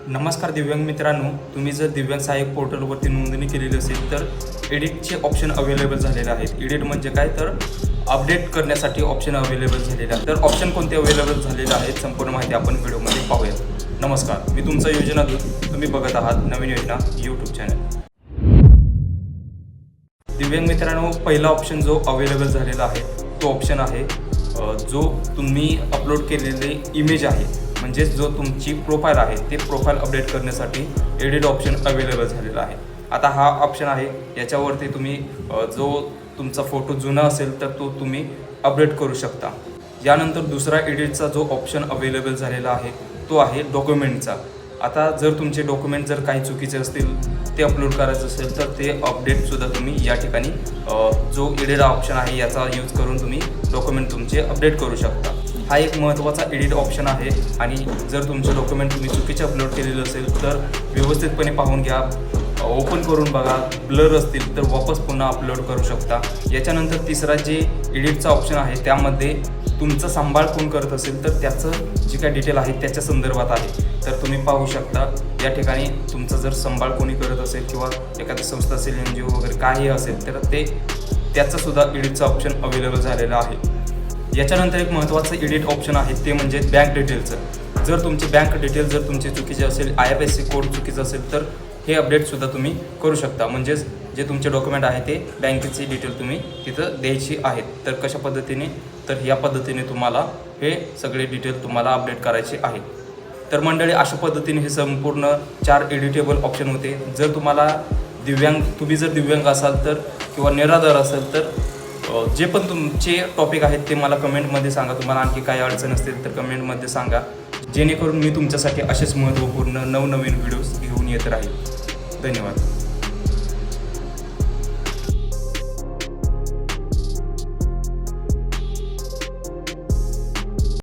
नमस्कार दिव्यांग मित्रांनो, तुम्ही जर दिव्यांग सहाय्यक पोर्टलवरती नोंदणी केलेली असेल तर एडिटचे ऑप्शन अवेलेबल झालेले आहेत. एडिट म्हणजे काय तर अपडेट करण्यासाठी ऑप्शन अवेलेबल झालेले आहेत. तर ऑप्शन कोणते अवेलेबल झालेले आहेत संपूर्ण माहिती आपण व्हिडिओमध्ये पाहूया. नमस्कार, मी तुमचा योजना दूत. तुम्ही बघत आहात नवीन योजना यूट्यूब चॅनल. दिव्यांग मित्रांनो, पहिला ऑप्शन जो अवेलेबल झालेला आहे तो ऑप्शन आहे जो तुम्ही अपलोड केलेले इमेज आहे, म्हणजे जो तुमची प्रोफाईल आहे ते प्रोफाईल अपडेट करण्यासाठी एडिट ऑप्शन अवेलेबल झालेला आहे. आता हा ऑप्शन आहे, याच्यावरती तुम्ही जो तुमचा फोटो जुना असेल तर तो तुम्ही अपडेट करू शकता. यानंतर दुसरा एडिटचा जो ऑप्शन अवेलेबल झालेला आहे तो आहे डॉक्युमेंटचा. आता जर तुमचे डॉक्युमेंट जर काही चुकीचे असतील, ते अपलोड करायचं असेल तर ते अपडेटसुद्धा तुम्ही या ठिकाणी जो एडिट ऑप्शन आहे याचा यूज करून तुम्ही डॉक्युमेंट तुमचे अपडेट करू शकता. हा एक महत्त्वाचा एडिट ऑप्शन आहे आणि जर तुमचे डॉक्युमेंट तुम्ही चुकीचे अपलोड केलेलं असेल तर व्यवस्थितपणे पाहून घ्या, ओपन करून बघा. ब्लर असतील तर वापस पुन्हा अपलोड करू शकता. याच्यानंतर तिसरा जे एडिटचा ऑप्शन आहे त्यामध्ये तुमचा सांभाळ कोण करत असेल तर त्याचं जे काही डिटेल आहे त्याच्या संदर्भात आहे. तर तुम्ही पाहू शकता या ठिकाणी तुमचं जर सांभाळ कोणी करत असेल किंवा एखादी संस्था असेल, NGO वगैरे काही असेल तर ते त्याचंसुद्धा एडिटचं ऑप्शन अवेलेबल झालेलं आहे. याच्यानंतर एक महत्त्वाचं एडिट ऑप्शन आहे ते म्हणजे बँक डिटेलचं. जर तुमची बँक डिटेल जर तुमची चुकीची असेल, IFSC कोड चुकीचं असेल तर हे अपडेटसुद्धा तुम्ही करू शकता. म्हणजेच जे तुमचे डॉक्युमेंट आहे ते बँकेची डिटेल तुम्ही तिथं द्यायची आहेत. तर कशा पद्धतीने, तर या पद्धतीने तुम्हाला हे सगळे डिटेल तुम्हाला अपडेट करायचे आहे. तर मंडळी, अशा पद्धतीने हे संपूर्ण 4 एडिटेबल ऑप्शन होते. जर तुम्हाला तुम्ही जर दिव्यांग असाल तर किंवा निराधार असाल तर जे पण तुमचे टॉपिक आहेत ते मला कमेंटमध्ये सांगा. तुम्हाला आणखी काही अडचण असतील तर कमेंटमध्ये सांगा, जेणेकरून मी तुमच्यासाठी असेच महत्त्वपूर्ण नवनवीन व्हिडिओज घेऊन येत राहील. धन्यवाद.